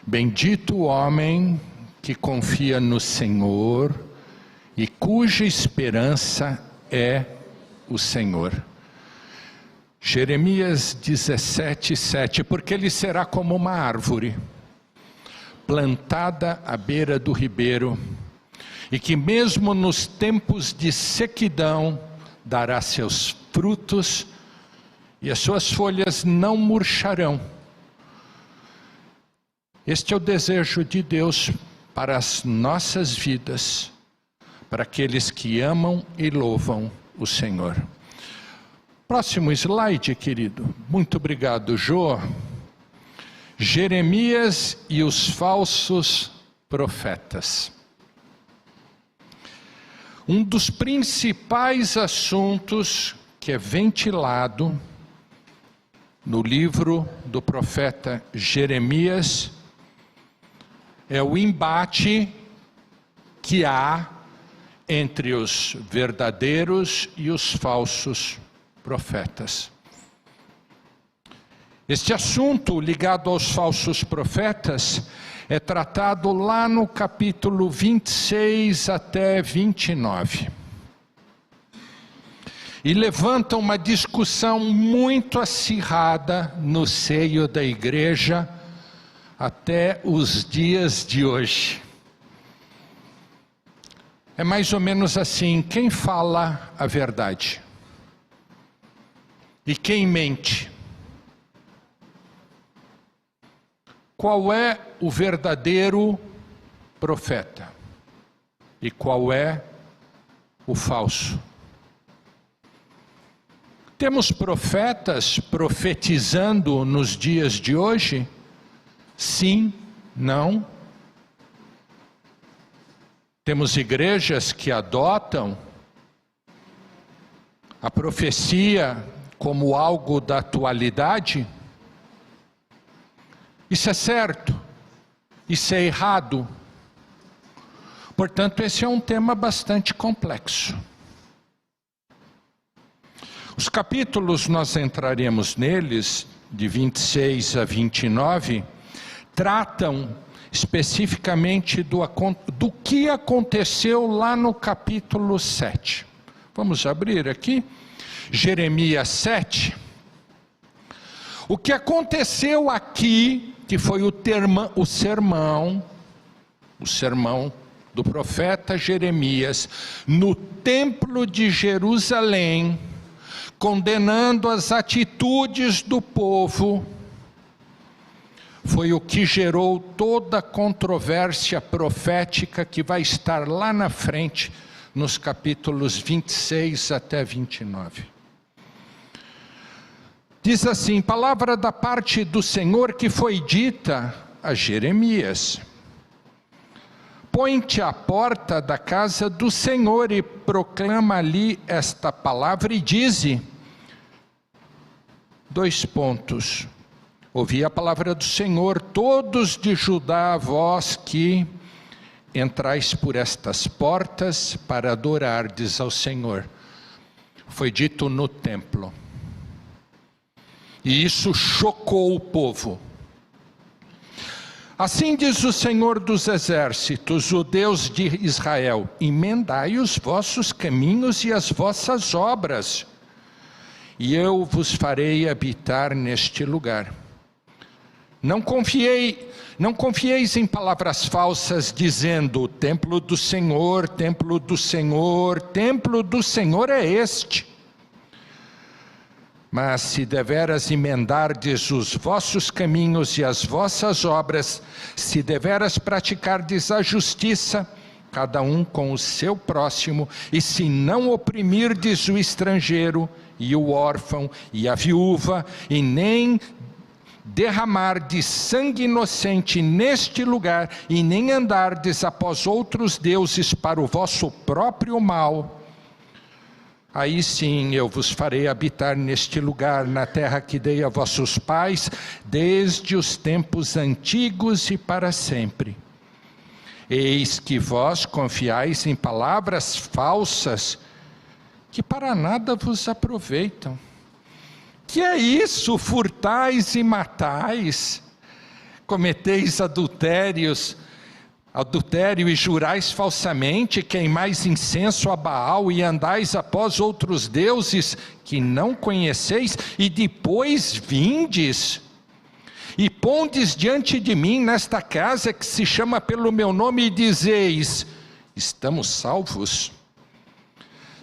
Bendito o homem que confia no Senhor e cuja esperança é o Senhor. Jeremias 17:7, porque ele será como uma árvore plantada à beira do ribeiro, e que mesmo nos tempos de sequidão dará seus frutos, e as suas folhas não murcharão. Este é o desejo de Deus para as nossas vidas, para aqueles que amam e louvam o Senhor. Próximo slide, querido. Muito obrigado, Jô. Jeremias e os falsos profetas. Um dos principais assuntos que é ventilado no livro do profeta Jeremias é o embate que há entre os verdadeiros e os falsos profetas. Este assunto ligado aos falsos profetas é tratado lá no capítulo 26 até 29. E levanta uma discussão muito acirrada no seio da igreja até os dias de hoje. É mais ou menos assim: quem fala a verdade? E quem mente? Qual é o verdadeiro profeta? E qual é o falso? Temos profetas profetizando nos dias de hoje? Sim, não. Temos igrejas que adotam a profecia como algo da atualidade? Isso é certo, isso é errado. Portanto, esse é um tema bastante complexo. Os capítulos, nós entraremos neles, de 26 a 29, tratam especificamente do que aconteceu lá no capítulo 7. Vamos abrir aqui, Jeremias 7. O que aconteceu aqui, que foi o sermão do profeta Jeremias, no templo de Jerusalém, condenando as atitudes do povo, foi o que gerou toda a controvérsia profética que vai estar lá na frente, nos capítulos 26 até 29. Diz assim: palavra da parte do Senhor que foi dita a Jeremias: põe-te à porta da casa do Senhor e proclama ali esta palavra e dize, ouvi a palavra do Senhor, todos de Judá, vós que entrais por estas portas para adorardes ao Senhor. Foi dito no templo. E isso chocou o povo. Assim diz o Senhor dos Exércitos, o Deus de Israel: emendai os vossos caminhos e as vossas obras, e eu vos farei habitar neste lugar. Não confieis em palavras falsas, dizendo: templo do Senhor, templo do Senhor, templo do Senhor é este. Mas se deveras emendardes os vossos caminhos e as vossas obras, se deveras praticardes a justiça, cada um com o seu próximo, e se não oprimirdes o estrangeiro e o órfão e a viúva, e nem derramardes sangue inocente neste lugar, e nem andardes após outros deuses para o vosso próprio mal, aí sim eu vos farei habitar neste lugar, na terra que dei a vossos pais, desde os tempos antigos e para sempre. Eis que vós confiais em palavras falsas, que para nada vos aproveitam. Que é isso, furtais e matais? cometeis adultério e jurais falsamente, queimais incenso a Baal e andais após outros deuses que não conheceis, e depois vindes e pondes diante de mim nesta casa que se chama pelo meu nome e dizeis: estamos salvos?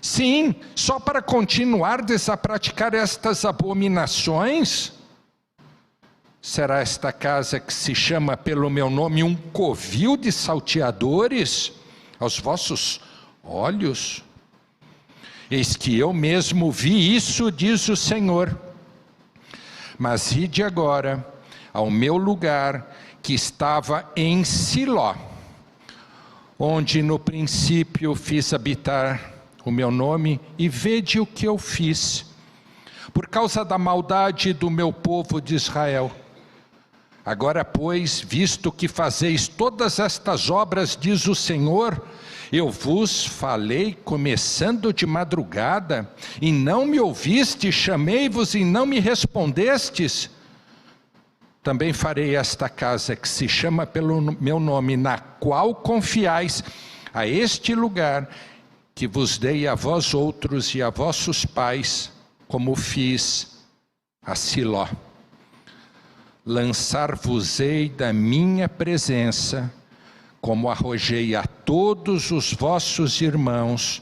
Sim, só para continuardes a praticar estas abominações? Será esta casa que se chama pelo meu nome um covil de salteadores aos vossos olhos? Eis que eu mesmo vi isso, diz o Senhor. Mas ide agora ao meu lugar que estava em Siló, onde no princípio fiz habitar o meu nome, e vede o que eu fiz, por causa da maldade do meu povo de Israel. Agora, pois, visto que fazeis todas estas obras, diz o Senhor, eu vos falei começando de madrugada, e não me ouvistes, chamei-vos e não me respondestes. Também farei esta casa que se chama pelo meu nome, na qual confiais, a este lugar que vos dei a vós outros e a vossos pais, como fiz a Siló. Lançar-vos-ei da minha presença, como arrojei a todos os vossos irmãos,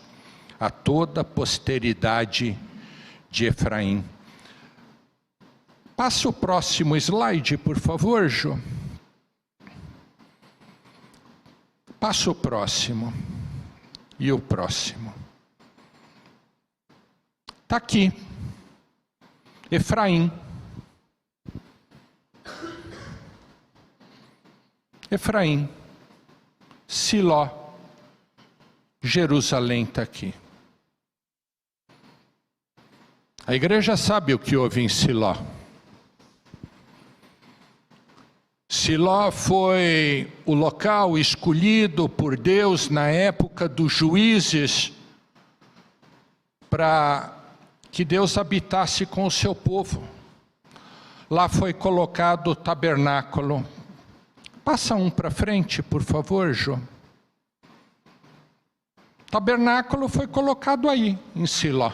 a toda a posteridade de Efraim. Passa o próximo slide, por favor, Jô. Passa o próximo. E o próximo. Está aqui. Efraim. Efraim. Siló. Jerusalém está aqui. A igreja sabe o que houve em Siló. Siló foi o local escolhido por Deus na época dos juízes para que Deus habitasse com o seu povo. Lá foi colocado o tabernáculo. Passa um para frente, por favor, Jô. O tabernáculo foi colocado aí, em Siló.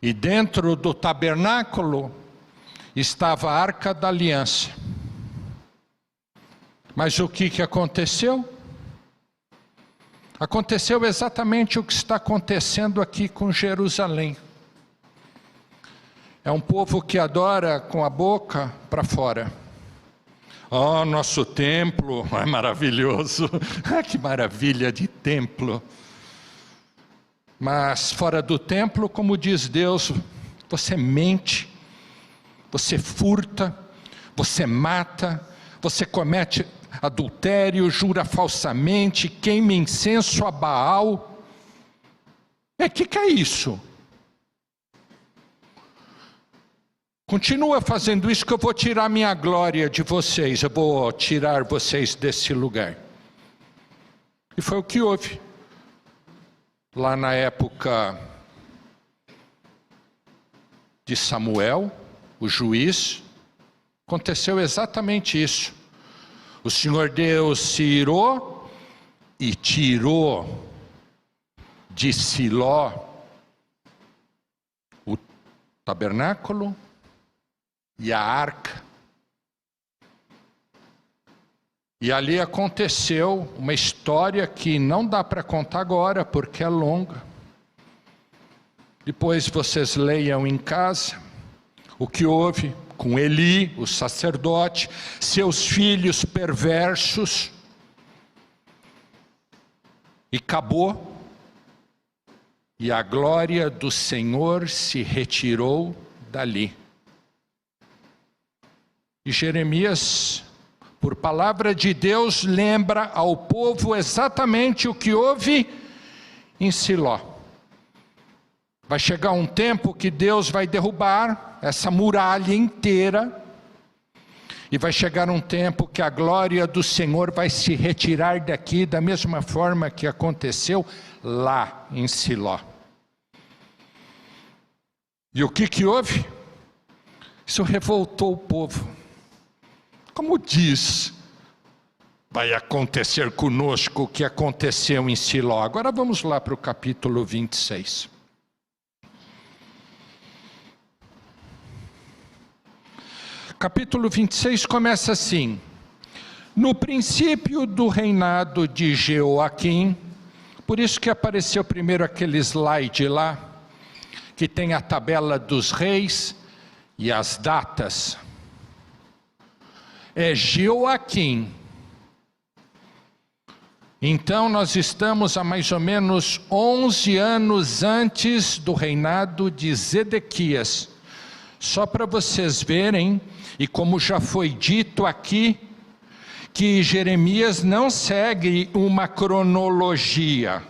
E dentro do tabernáculo estava a Arca da Aliança. Mas o que aconteceu? Aconteceu exatamente o que está acontecendo aqui com Jerusalém. É um povo que adora com a boca para fora. Oh, nosso templo é maravilhoso. Que maravilha de templo. Mas fora do templo, como diz Deus, você mente, você furta, você mata, você comete adultério, jura falsamente, queima incenso a Baal. Que é isso? Continua fazendo isso que eu vou tirar minha glória de vocês, eu vou tirar vocês desse lugar. E foi o que houve. Lá na época de Samuel, o juiz, aconteceu exatamente isso. O Senhor Deus se irou e tirou de Siló o tabernáculo e a arca. E ali aconteceu uma história que não dá para contar agora, porque é longa. Depois vocês leiam em casa o que houve com Eli, o sacerdote, seus filhos perversos. E acabou. E a glória do Senhor se retirou dali. E Jeremias, por palavra de Deus, lembra ao povo exatamente o que houve em Siló. Vai chegar um tempo que Deus vai derrubar essa muralha inteira, e vai chegar um tempo que a glória do Senhor vai se retirar daqui, da mesma forma que aconteceu lá em Siló. E o que houve? Isso revoltou o povo. Como diz, vai acontecer conosco o que aconteceu em Siló. Agora vamos lá para o capítulo 26. Capítulo 26 começa assim: no princípio do reinado de Jeoaquim. Por isso que apareceu primeiro aquele slide lá, que tem a tabela dos reis e as datas. É Jeoaquim. Então nós estamos a mais ou menos 11 anos antes do reinado de Zedequias. Só para vocês verem, e como já foi dito aqui, que Jeremias não segue uma cronologia.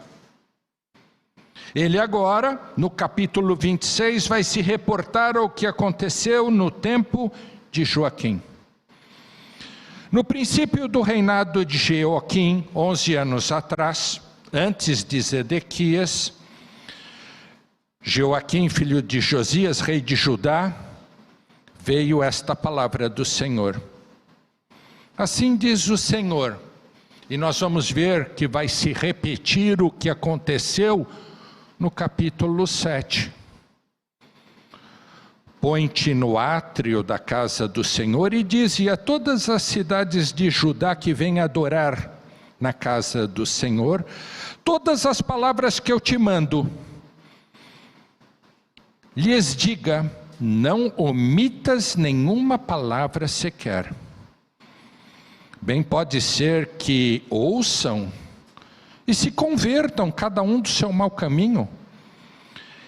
Ele agora, no capítulo 26, vai se reportar ao que aconteceu no tempo de Joaquim. No princípio do reinado de Jeoaquim, 11 anos atrás, antes de Zedequias, Jeoaquim, filho de Josias, rei de Judá, veio esta palavra do Senhor. Assim diz o Senhor, e nós vamos ver que vai se repetir o que aconteceu no capítulo 7. Põe-te no átrio da casa do Senhor e dize a todas as cidades de Judá que vêm adorar na casa do Senhor, todas as palavras que eu te mando. Lhes diga, não omitas nenhuma palavra sequer. Bem pode ser que ouçam e se convertam cada um do seu mau caminho.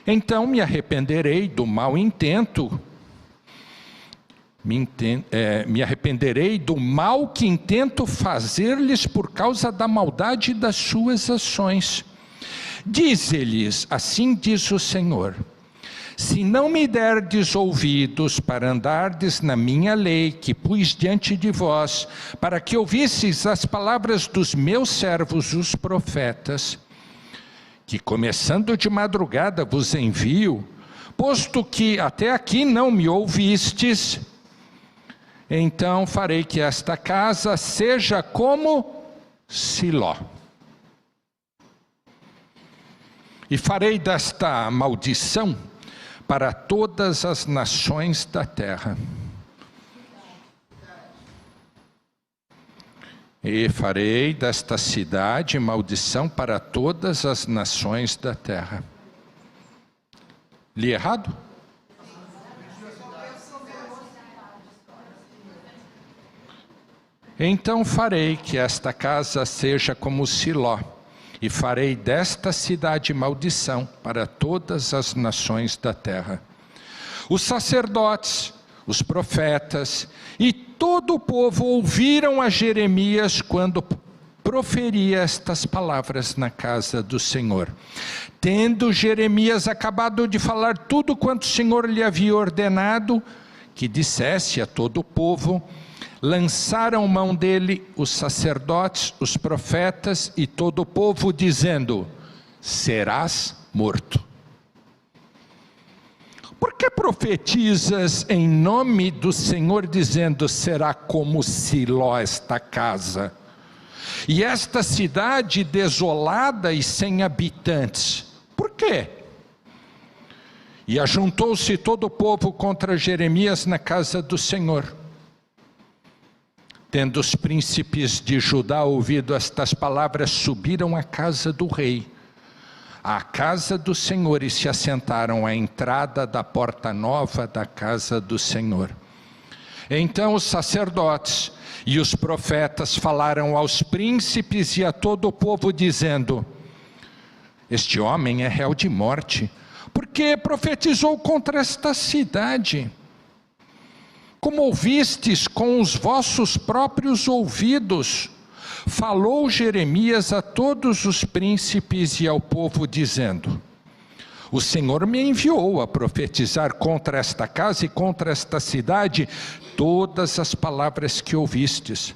Então me arrependerei do mau intento, me arrependerei do mal que intento fazer-lhes por causa da maldade das suas ações. Dize-lhes, assim diz o Senhor, se não me derdes ouvidos para andardes na minha lei, que pus diante de vós, para que ouvisseis as palavras dos meus servos, os profetas, que começando de madrugada vos envio, posto que até aqui não me ouvistes, então farei que esta casa seja como Siló. E farei desta maldição para todas as nações da terra. E farei desta cidade maldição para todas as nações da terra. Li errado? Então farei que esta casa seja como Siló, e farei desta cidade maldição para todas as nações da terra. Os sacerdotes, os profetas e todo o povo ouviram a Jeremias quando proferia estas palavras na casa do Senhor. Tendo Jeremias acabado de falar tudo quanto o Senhor lhe havia ordenado, que dissesse a todo o povo, lançaram mão dele os sacerdotes, os profetas e todo o povo, dizendo, serás morto. Por que profetizas em nome do Senhor, dizendo, será como Siló esta casa? E esta cidade desolada e sem habitantes. Por quê? E ajuntou-se todo o povo contra Jeremias na casa do Senhor. Tendo os príncipes de Judá ouvido estas palavras, subiram à casa do rei, à casa do Senhor, e se assentaram à entrada da porta nova da casa do Senhor. Então os sacerdotes e os profetas falaram aos príncipes e a todo o povo, dizendo, este homem é réu de morte, porque profetizou contra esta cidade. Como ouvistes com os vossos próprios ouvidos, falou Jeremias a todos os príncipes e ao povo, dizendo, o Senhor me enviou a profetizar contra esta casa e contra esta cidade todas as palavras que ouvistes.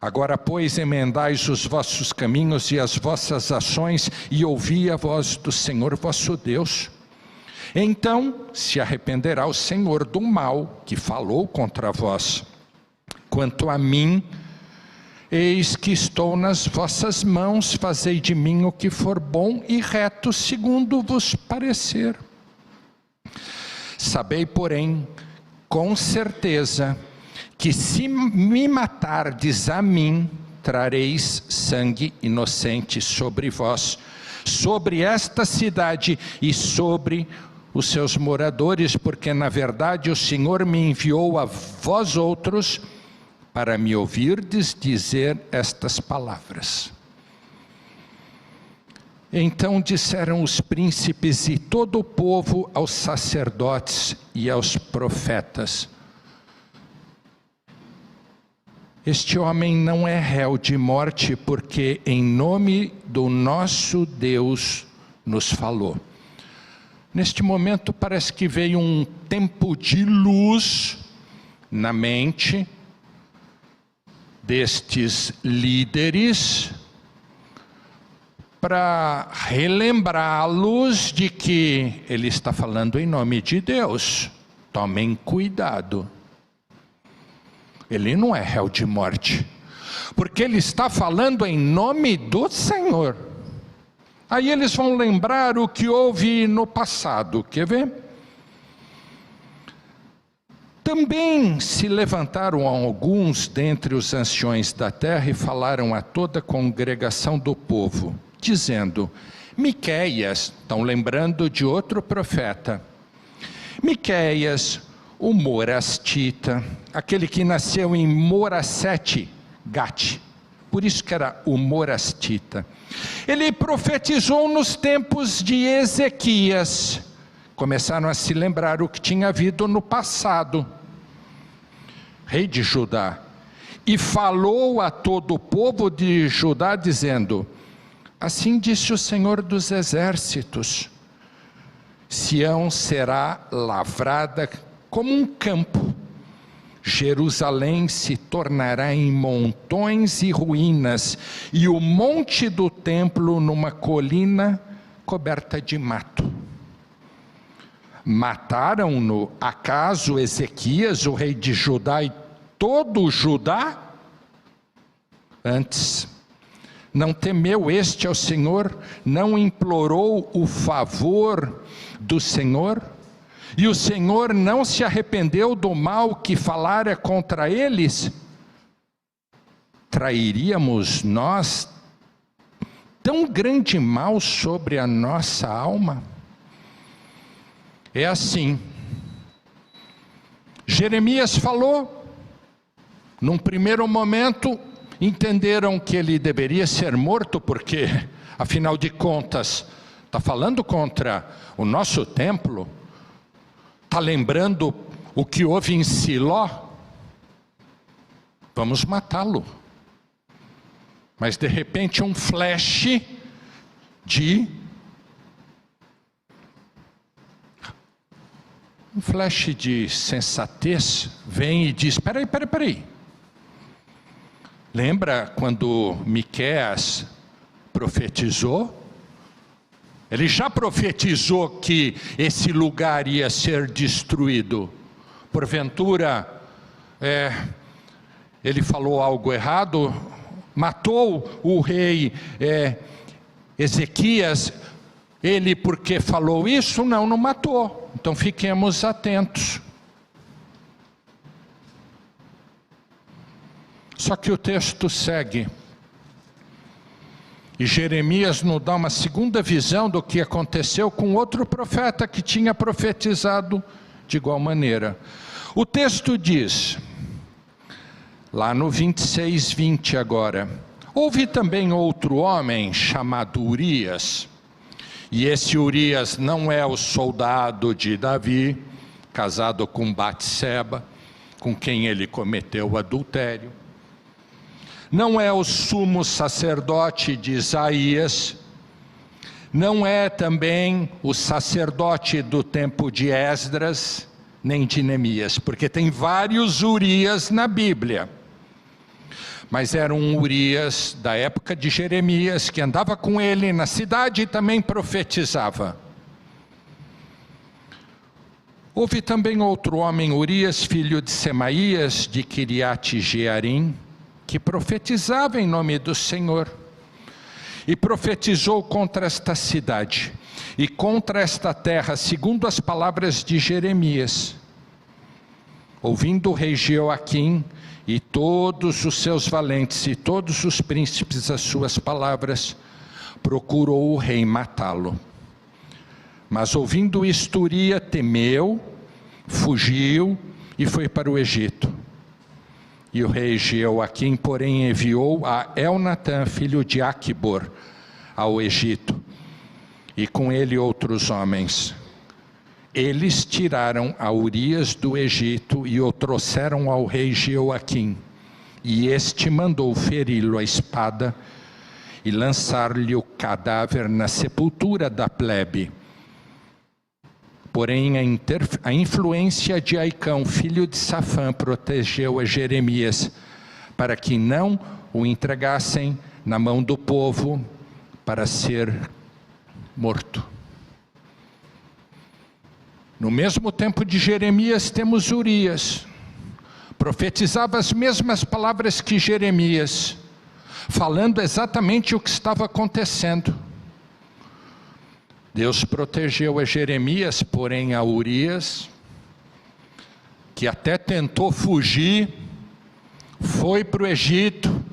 Agora, pois, emendais os vossos caminhos e as vossas ações e ouvi a voz do Senhor vosso Deus. Então se arrependerá o Senhor do mal que falou contra vós. quanto a mim, eis que estou nas vossas mãos, fazei de mim o que for bom e reto, segundo vos parecer. Sabei, porém, com certeza, que se me matardes a mim, trareis sangue inocente sobre vós, sobre esta cidade e sobre os seus moradores, porque na verdade o Senhor me enviou a vós outros para me ouvirdes dizer estas palavras. Então disseram os príncipes e todo o povo aos sacerdotes e aos profetas: este homem não é réu de morte, porque em nome do nosso Deus nos falou. Neste momento parece que veio um tempo de luz na mente destes líderes, para relembrá-los de que ele está falando em nome de Deus. Tomem cuidado. Ele não é réu de morte, porque ele está falando em nome do Senhor. Aí eles vão lembrar o que houve no passado, quer ver? Também se levantaram alguns dentre os anciões da terra e falaram a toda a congregação do povo, dizendo: Miqueias, estão lembrando de outro profeta, Miqueias, o morastita, aquele que nasceu em Morasete, Gate, por isso que era o morastita. Ele profetizou nos tempos de Ezequias. Começaram a se lembrar o que tinha havido no passado. Rei de Judá. E falou a todo o povo de Judá, dizendo: assim disse o Senhor dos Exércitos: Sião será lavrada como um campo, Jerusalém se tornará em montões e ruínas, e o monte do templo numa colina coberta de mato. Mataram-no acaso Ezequias, o rei de Judá, e todo o Judá? Antes, não temeu este ao Senhor, não implorou o favor do Senhor? E o Senhor não se arrependeu do mal que falara contra eles? Trairíamos nós tão grande mal sobre a nossa alma? É assim. Jeremias falou, num primeiro momento, entenderam que ele deveria ser morto, porque, afinal de contas, está falando contra o nosso templo. Está lembrando o que houve em Siló? Vamos matá-lo. Mas de repente um flash de sensatez vem e diz: peraí. Lembra quando Miqueias profetizou? Ele já profetizou que esse lugar ia ser destruído. Porventura, ele falou algo errado? Matou o rei Ezequias, ele porque falou isso? Não matou. Então fiquemos atentos. Só que o texto segue. E Jeremias nos dá uma segunda visão do que aconteceu com outro profeta que tinha profetizado de igual maneira. O texto diz, lá no 26:20 agora: houve também outro homem chamado Urias, e esse Urias não é o soldado de Davi, casado com Batseba, com quem ele cometeu o adultério. Não é o sumo sacerdote de Isaías, não é também o sacerdote do tempo de Esdras, nem de Neemias, porque tem vários Urias na Bíblia. Mas era um Urias da época de Jeremias, que andava com ele na cidade e também profetizava. Houve também outro homem, Urias, filho de Semaías, de Quiriate Jearim, que profetizava em nome do Senhor. E profetizou contra esta cidade e contra esta terra, segundo as palavras de Jeremias. Ouvindo o rei Jeoaquim e todos os seus valentes e todos os príncipes as suas palavras, procurou o rei matá-lo. Mas ouvindo isto, Urias temeu, fugiu e foi para o Egito. E o rei Jeoaquim, porém, enviou a Elnatã, filho de Aquibor, ao Egito, e com ele outros homens. Eles tiraram a Urias do Egito e o trouxeram ao rei Jeoaquim, e este mandou feri-lo à espada e lançar-lhe o cadáver na sepultura da plebe. Porém, a influência de Aicão, filho de Safã, protegeu a Jeremias, para que não o entregassem na mão do povo para ser morto. No mesmo tempo de Jeremias, temos Urias. Profetizava as mesmas palavras que Jeremias, falando exatamente o que estava acontecendo. Deus protegeu a Jeremias, porém a Urias, que até tentou fugir, foi para o Egito,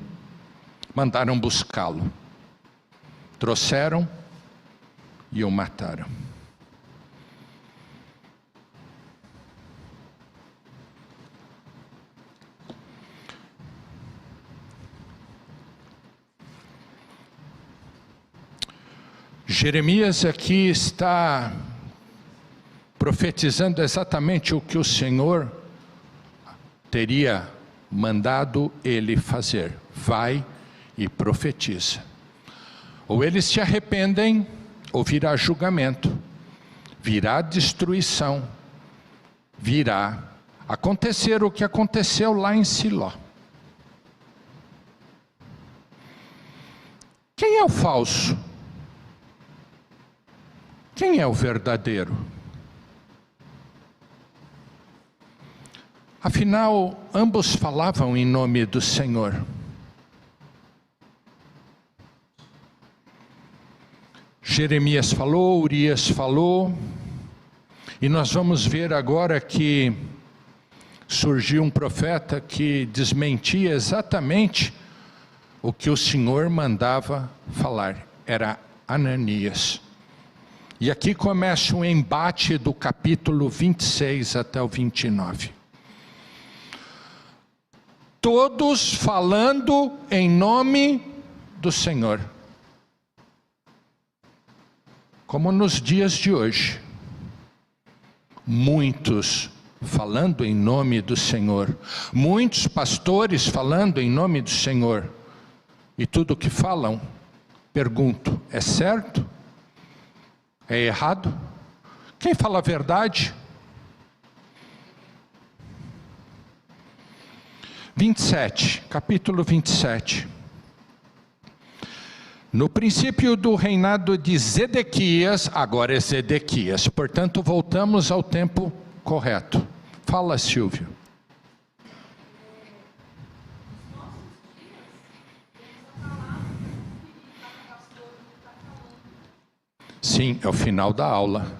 mandaram buscá-lo. Trouxeram e o mataram. Jeremias aqui está profetizando exatamente o que o Senhor teria mandado ele fazer. Vai e profetiza. Ou eles se arrependem, ou virá julgamento, virá destruição, virá acontecer o que aconteceu lá em Siló. Quem é o falso? Quem é o verdadeiro? Afinal, ambos falavam em nome do Senhor. Jeremias falou, Urias falou, e nós vamos ver agora que surgiu um profeta que desmentia exatamente o que o Senhor mandava falar. Era Ananias. E aqui começa o embate do capítulo 26 até o 29. Todos falando em nome do Senhor. Como nos dias de hoje. Muitos falando em nome do Senhor. Muitos pastores falando em nome do Senhor. E tudo que falam, pergunto, é certo? É errado? Quem fala a verdade? 27, capítulo 27. No princípio do reinado de Zedequias, agora é Zedequias, portanto voltamos ao tempo correto. Fala, Silvio. Sim, é o final da aula.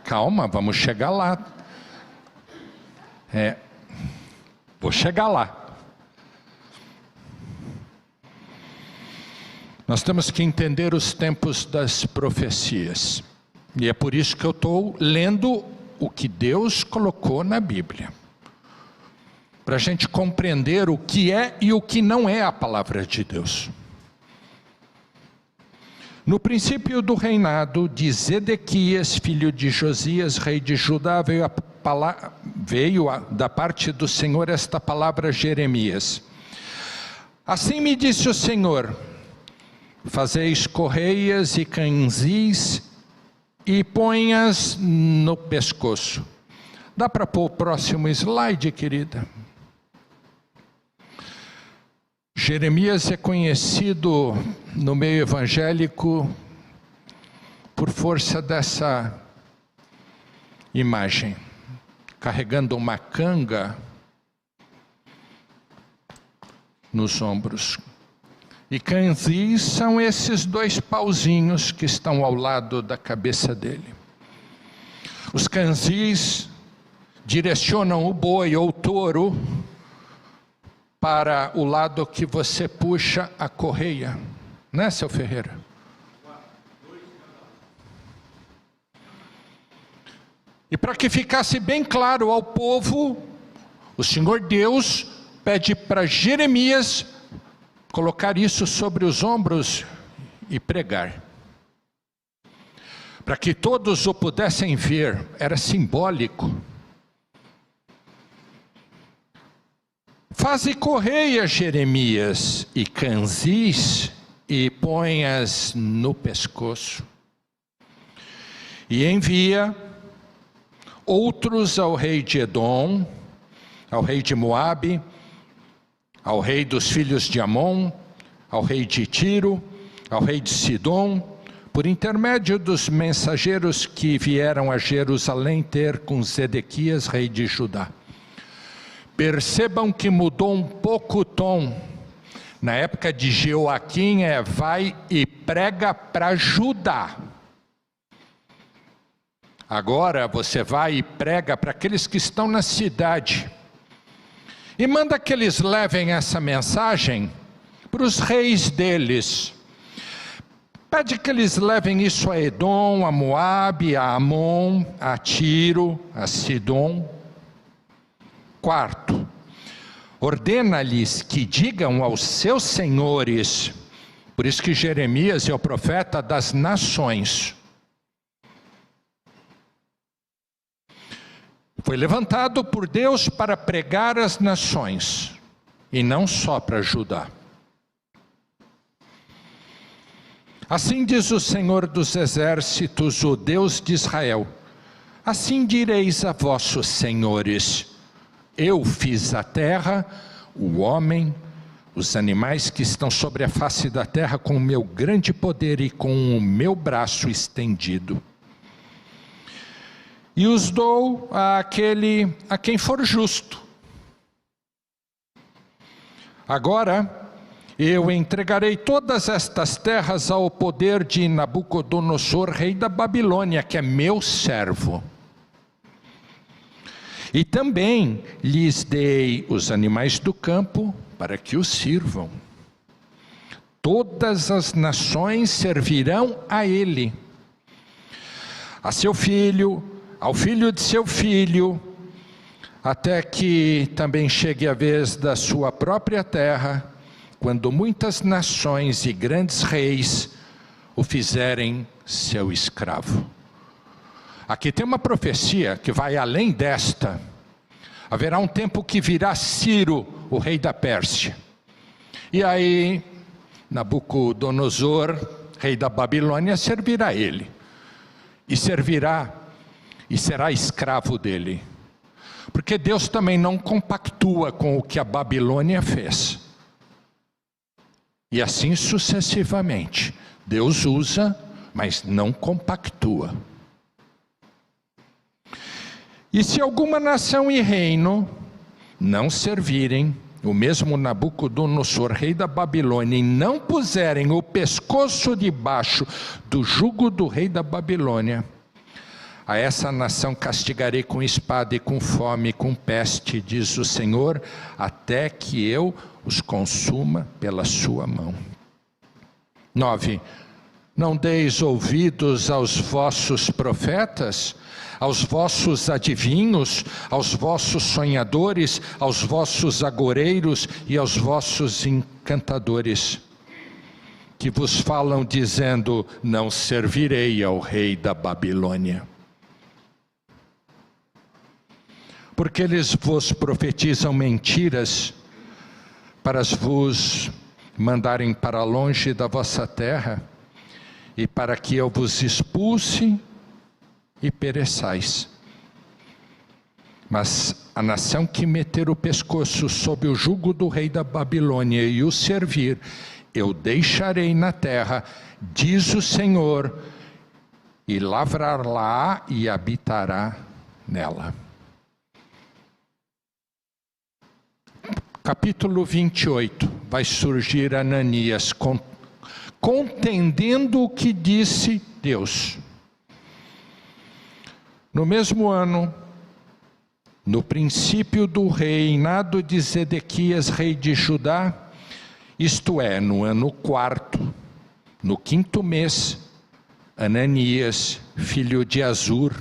Calma, vamos chegar lá. Vou chegar lá. Nós temos que entender os tempos das profecias. E é por isso que eu estou lendo o que Deus colocou na Bíblia. Para a gente compreender o que é e o que não é a palavra de Deus. No princípio do reinado de Zedequias, filho de Josias, rei de Judá, veio da parte do Senhor esta palavra a Jeremias. Assim me disse o Senhor, fazeis correias e canzis e ponhas no pescoço. Dá para pôr o próximo slide, querida? Jeremias é conhecido no meio evangélico por força dessa imagem, carregando uma canga nos ombros. E canzis são esses 2 pauzinhos que estão ao lado da cabeça dele. Os canzis direcionam o boi ou o touro para o lado que você puxa a correia, né, seu Ferreira? E para que ficasse bem claro ao povo, o Senhor Deus pede para Jeremias colocar isso sobre os ombros e pregar. Para que todos o pudessem ver, era simbólico. Faze correia, Jeremias, e canzis, e põe-as no pescoço. E envia outros ao rei de Edom, ao rei de Moabe, ao rei dos filhos de Amon, ao rei de Tiro, ao rei de Sidom, por intermédio dos mensageiros que vieram a Jerusalém ter com Zedequias, rei de Judá. Percebam que mudou um pouco o tom. Na época de Jeoaquim vai e prega para Judá. Agora você vai e prega para aqueles que estão na cidade. E manda que eles levem essa mensagem para os reis deles. Pede que eles levem isso a Edom, a Moabe, a Amon, a Tiro, a Sidom. 4, ordena-lhes que digam aos seus senhores, por isso que Jeremias é o profeta das nações. Foi levantado por Deus para pregar às nações, e não só para Judá. Assim diz o Senhor dos Exércitos, o Deus de Israel: assim direis a vossos senhores: eu fiz a terra, o homem, os animais que estão sobre a face da terra com o meu grande poder e com o meu braço estendido. E os dou àquele a quem for justo. Agora eu entregarei todas estas terras ao poder de Nabucodonosor, rei da Babilônia, que é meu servo. E também lhes dei os animais do campo para que os sirvam. Todas as nações servirão a ele. A seu filho, ao filho de seu filho, até que também chegue a vez da sua própria terra, quando muitas nações e grandes reis o fizerem seu escravo. Aqui tem uma profecia que vai além desta. Haverá um tempo que virá Ciro, o rei da Pérsia. E aí Nabucodonosor, rei da Babilônia, servirá a ele. E será escravo dele. Porque Deus também não compactua com o que a Babilônia fez. E assim sucessivamente. Deus usa, mas não compactua. E se alguma nação e reino não servirem o mesmo Nabucodonosor, rei da Babilônia, e não puserem o pescoço debaixo do jugo do rei da Babilônia, a essa nação castigarei com espada e com fome e com peste, diz o Senhor, até que eu os consuma pela sua mão. 9. Não deis ouvidos aos vossos profetas, aos vossos adivinhos, aos vossos sonhadores, aos vossos agoreiros e aos vossos encantadores, que vos falam dizendo: não servirei ao rei da Babilônia. Porque eles vos profetizam mentiras, para vos mandarem para longe da vossa terra, e para que eu vos expulse e pereçais. Mas a nação que meter o pescoço sob o jugo do rei da Babilônia e o servir, eu deixarei na terra, diz o Senhor, e lavrar-lá e habitará nela. Capítulo 28, vai surgir Ananias contendendo o que disse Deus. No mesmo ano, no princípio do reinado de Zedequias, rei de Judá, isto é, no ano 4º, no 5º mês, Ananias, filho de Azur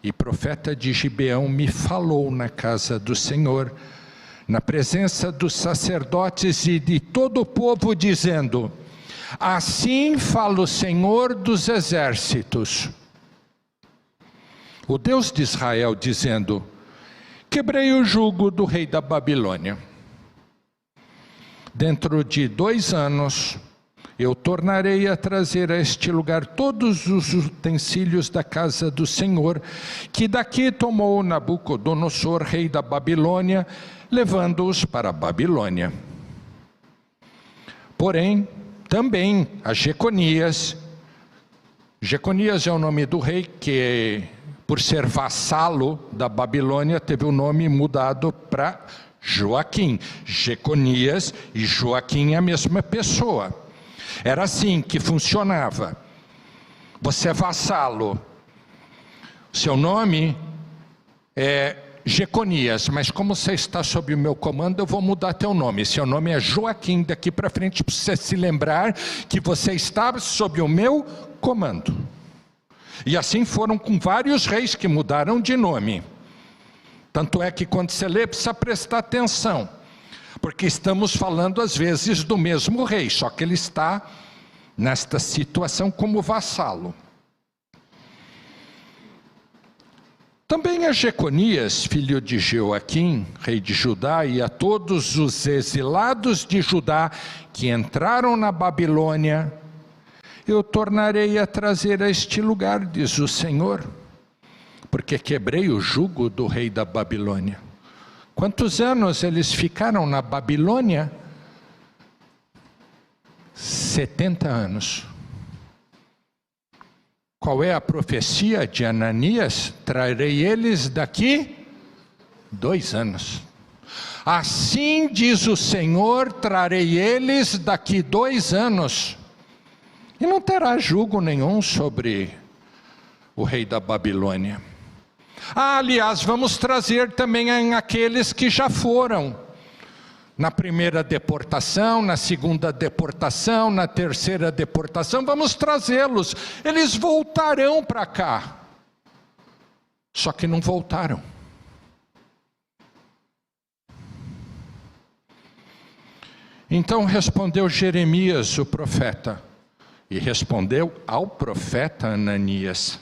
e profeta de Gibeão, me falou na casa do Senhor, na presença dos sacerdotes e de todo o povo, dizendo: assim fala o Senhor dos exércitos, o Deus de Israel, dizendo: quebrei o jugo do rei da Babilônia. Dentro de 2 anos, eu tornarei a trazer a este lugar todos os utensílios da casa do Senhor, que daqui tomou Nabucodonosor, rei da Babilônia, levando-os para a Babilônia. Porém, também a Jeconias é o nome do rei que, por ser vassalo da Babilônia, teve o nome mudado para Joaquim. Jeconias e Joaquim é a mesma pessoa. Era assim que funcionava. Você é vassalo, seu nome é Jeconias, mas como você está sob o meu comando, eu vou mudar teu nome. Seu nome é Joaquim, daqui para frente, para você se lembrar que você está sob o meu comando. E assim foram com vários reis que mudaram de nome. Tanto é que quando você lê, precisa prestar atenção, porque estamos falando às vezes do mesmo rei, só que ele está nesta situação como vassalo. Também a Jeconias, filho de Joaquim, rei de Judá, e a todos os exilados de Judá que entraram na Babilônia, eu tornarei a trazer a este lugar, diz o Senhor, porque quebrei o jugo do rei da Babilônia. Quantos anos eles ficaram na Babilônia? 70 anos. Qual é a profecia de Ananias? Trarei eles daqui 2 anos. Assim diz o Senhor, trarei eles daqui 2 anos. E não terá jugo nenhum sobre o rei da Babilônia. Aliás, vamos trazer também aqueles que já foram. Na primeira deportação, na segunda deportação, na terceira deportação, vamos trazê-los. Eles voltarão para cá. Só que não voltaram. Então respondeu Jeremias, o profeta, e respondeu ao profeta Ananias,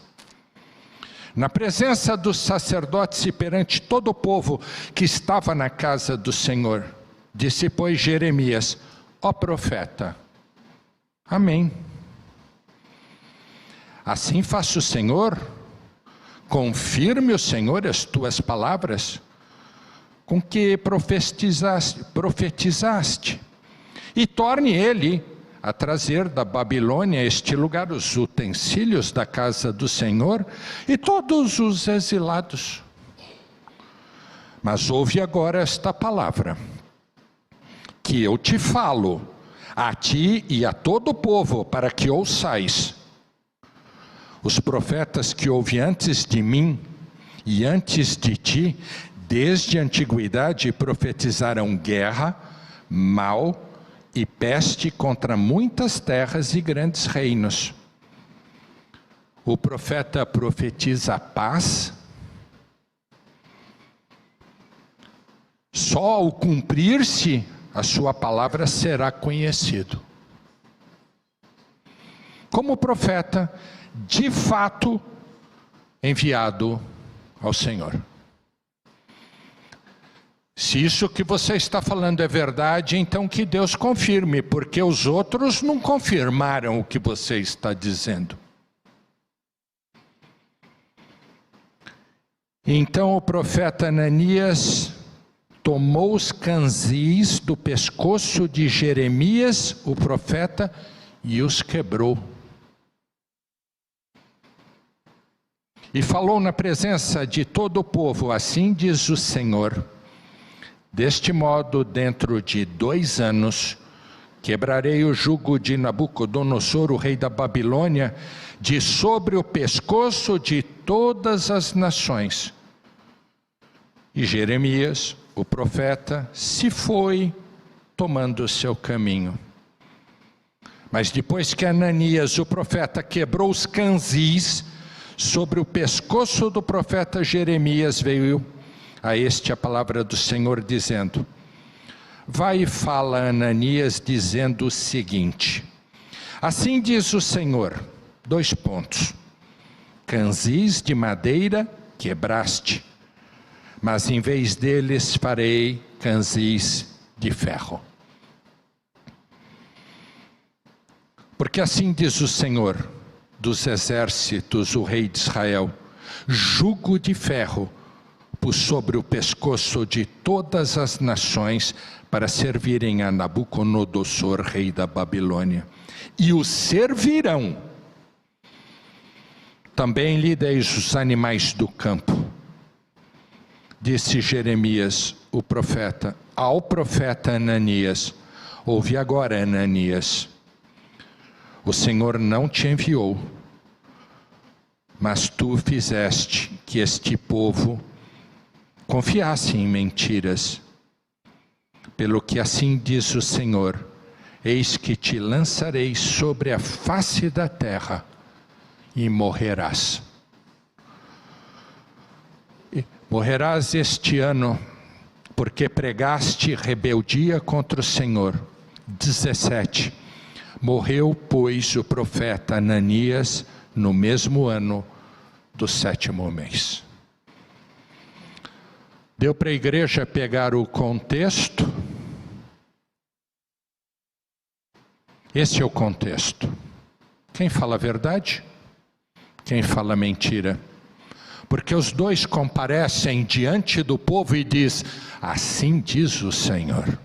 na presença dos sacerdotes e perante todo o povo que estava na casa do Senhor. Disse, pois, Jeremias: ó profeta, amém. Assim faça o Senhor, confirme o Senhor as tuas palavras, com que profetizaste, e torne ele a trazer da Babilônia a este lugar os utensílios da casa do Senhor e todos os exilados. Mas ouve agora esta palavra, que eu te falo, a ti e a todo o povo, para que ouçais. Os profetas que houve antes de mim e antes de ti, desde a antiguidade, profetizaram guerra, mal e peste contra muitas terras e grandes reinos. O profeta profetiza paz. Só ao cumprir-se a sua palavra será conhecido. Como profeta, de fato, enviado ao Senhor. Se isso que você está falando é verdade, então que Deus confirme, porque os outros não confirmaram o que você está dizendo. Então o profeta Ananias tomou os canzis do pescoço de Jeremias, o profeta, e os quebrou. E falou na presença de todo o povo: assim diz o Senhor, deste modo, dentro de 2 anos, quebrarei o jugo de Nabucodonosor, o rei da Babilônia, de sobre o pescoço de todas as nações. E Jeremias, o profeta, se foi tomando o seu caminho. Mas depois que Ananias, o profeta, quebrou os canzis, sobre o pescoço do profeta Jeremias veio a este a palavra do Senhor dizendo: vai e fala a Ananias dizendo o seguinte: assim diz o Senhor, : canzis de madeira quebraste, mas em vez deles farei canzis de ferro. Porque assim diz o Senhor dos exércitos, o rei de Israel: jugo de ferro pus sobre o pescoço de todas as nações para servirem a Nabucodonosor, rei da Babilônia, e o servirão. Também lhe dei os animais do campo. Disse Jeremias, o profeta, ao profeta Ananias: ouve agora, Ananias, o Senhor não te enviou, mas tu fizeste que este povo confiasse em mentiras. Pelo que assim diz o Senhor: eis que te lançarei sobre a face da terra e morrerás. Morrerás este ano, porque pregaste rebeldia contra o Senhor. 17. Morreu, pois, o profeta Ananias no mesmo ano do 7º mês. Deu para a igreja pegar o contexto? Esse é o contexto. Quem fala a verdade? Quem fala mentira? Porque os dois comparecem diante do povo e diz: assim diz o Senhor.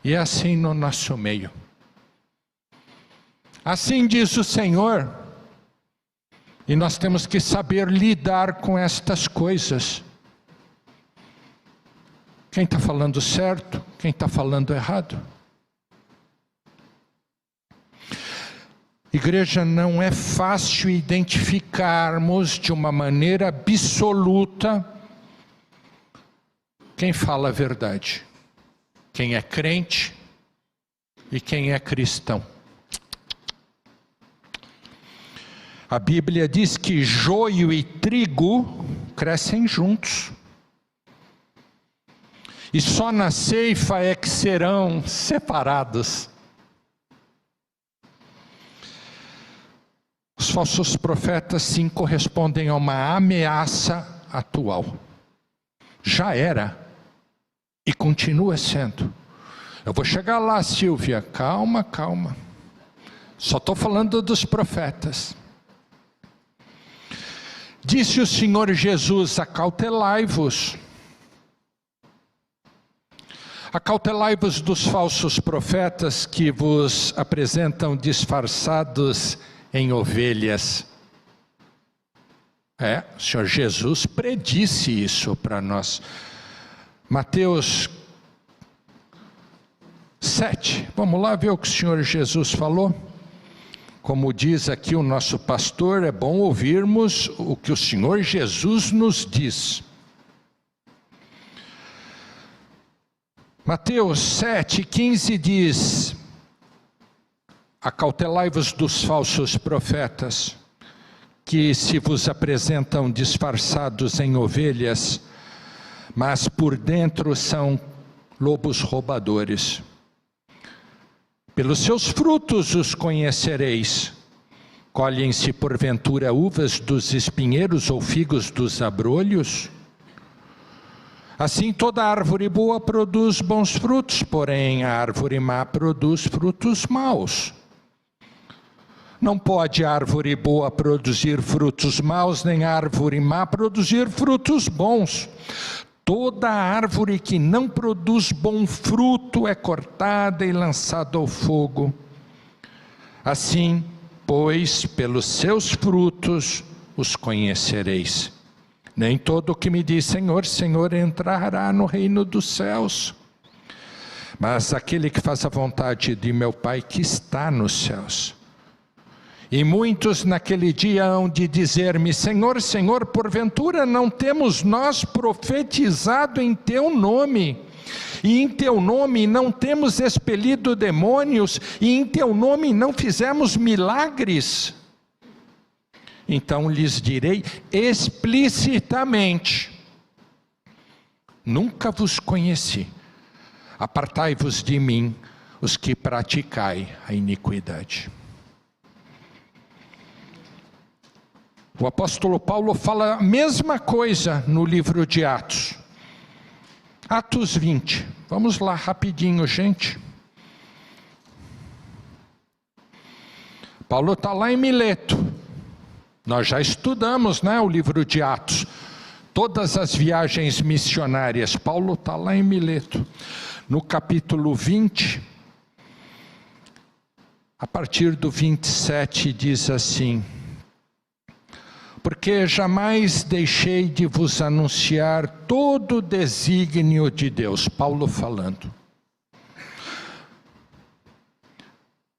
E é assim no nosso meio. Assim diz o Senhor. E nós temos que saber lidar com estas coisas. Quem está falando certo? Quem está falando errado? Igreja, não é fácil identificarmos de uma maneira absoluta quem fala a verdade, quem é crente e quem é cristão. A Bíblia diz que joio e trigo crescem juntos. E só na ceifa é que serão separados. Os falsos profetas, sim, correspondem a uma ameaça atual. Já era e continua sendo. Eu vou chegar lá, Silvia. Calma, calma. Só estou falando dos profetas. Disse o Senhor Jesus: acautelai-vos. Acautelai-vos dos falsos profetas que vos apresentam disfarçados em ovelhas. O Senhor Jesus predisse isso para nós. Mateus 7. Vamos lá ver o que o Senhor Jesus falou. Como diz aqui o nosso pastor, é bom ouvirmos o que o Senhor Jesus nos diz. Mateus 7,15 diz: acautelai-vos dos falsos profetas, que se vos apresentam disfarçados em ovelhas, mas por dentro são lobos roubadores. Pelos seus frutos os conhecereis. Colhem-se porventura uvas dos espinheiros ou figos dos abrolhos? Assim toda árvore boa produz bons frutos, porém a árvore má produz frutos maus. Não pode a árvore boa produzir frutos maus, nem a árvore má produzir frutos bons. Toda árvore que não produz bom fruto é cortada e lançada ao fogo. Assim, pois, pelos seus frutos os conhecereis. Nem todo o que me diz Senhor, Senhor entrará no reino dos céus, mas aquele que faz a vontade de meu Pai que está nos céus. E muitos naquele dia hão de dizer-me, Senhor, Senhor, porventura não temos nós profetizado em teu nome? E em teu nome não temos expelido demônios? E em teu nome não fizemos milagres? Então lhes direi explicitamente, nunca vos conheci. Apartai-vos de mim, os que praticai a iniquidade. O apóstolo Paulo fala a mesma coisa no livro de Atos. Atos 20. Vamos lá rapidinho, gente. Paulo está lá em Mileto. Nós já estudamos, o livro de Atos. Todas as viagens missionárias. Paulo está lá em Mileto. No capítulo 20, a partir do 27, diz assim: porque jamais deixei de vos anunciar todo o desígnio de Deus. Paulo falando.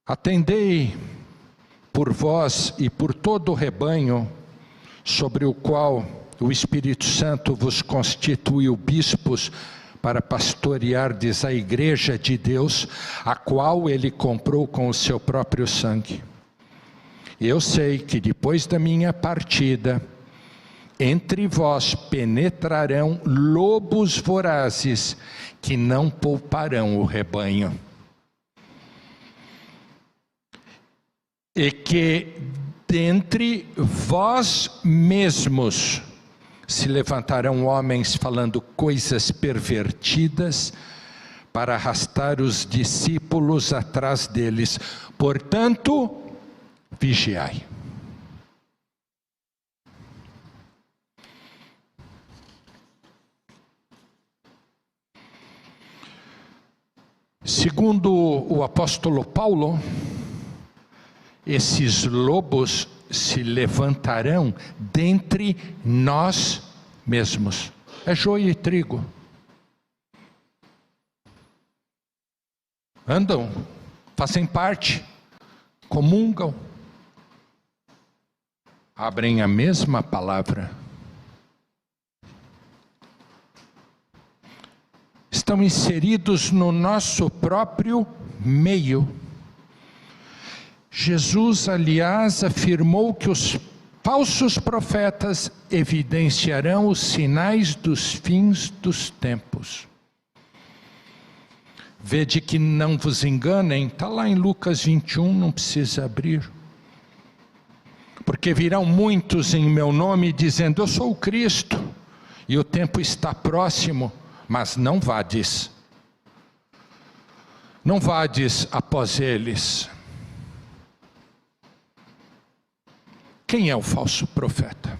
Atendei por vós e por todo o rebanho, sobre o qual o Espírito Santo vos constituiu bispos, para pastoreardes a igreja de Deus, a qual ele comprou com o seu próprio sangue. Eu sei que depois da minha partida, entre vós penetrarão lobos vorazes, que não pouparão o rebanho. E que dentre vós mesmos se levantarão homens falando coisas pervertidas, para arrastar os discípulos atrás deles. Portanto, vigiai. Segundo o apóstolo Paulo, esses lobos se levantarão dentre nós mesmos. É joio e trigo. Andam, fazem parte, comungam, abrem a mesma palavra. Estão inseridos no nosso próprio meio. Jesus, aliás, afirmou que os falsos profetas evidenciarão os sinais dos fins dos tempos. Vede que não vos enganem, está lá em Lucas 21, não precisa abrir. Porque virão muitos em meu nome dizendo, eu sou o Cristo, e o tempo está próximo, mas não vades. Não vades após eles. Quem é o falso profeta?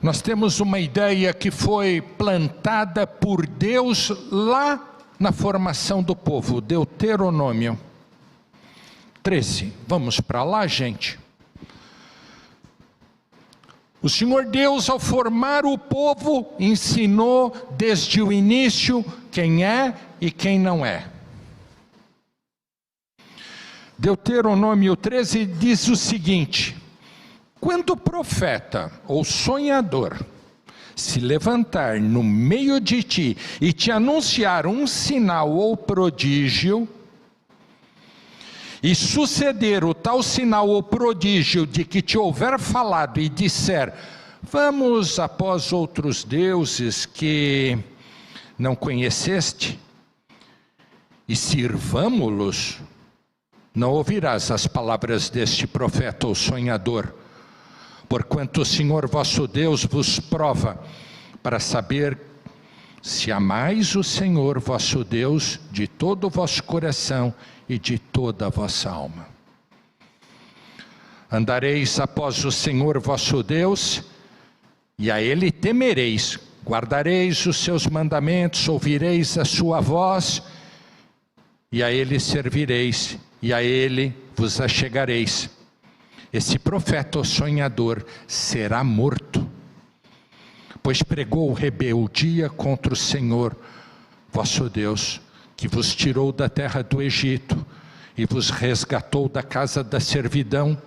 Nós temos uma ideia que foi plantada por Deus lá na formação do povo, Deuteronômio 13. Vamos para lá, gente. O Senhor Deus, ao formar o povo, ensinou desde o início quem é e quem não é. Deuteronômio 13 diz o seguinte: quando o profeta ou sonhador se levantar no meio de ti e te anunciar um sinal ou prodígio, e suceder o tal sinal ou prodígio de que te houver falado e disser, vamos após outros deuses que não conheceste, e sirvamo-los, não ouvirás as palavras deste profeta ou sonhador, porquanto o Senhor vosso Deus vos prova, para saber se amais o Senhor vosso Deus de todo o vosso coração e de toda a vossa alma. Andareis após o Senhor vosso Deus, e a Ele temereis, guardareis os seus mandamentos, ouvireis a sua voz, e a Ele servireis, e a Ele vos achegareis. esse profeta ou sonhador será morto, pois pregou rebeldia contra o Senhor, vosso Deus, que vos tirou da terra do Egito e vos resgatou da casa da servidão,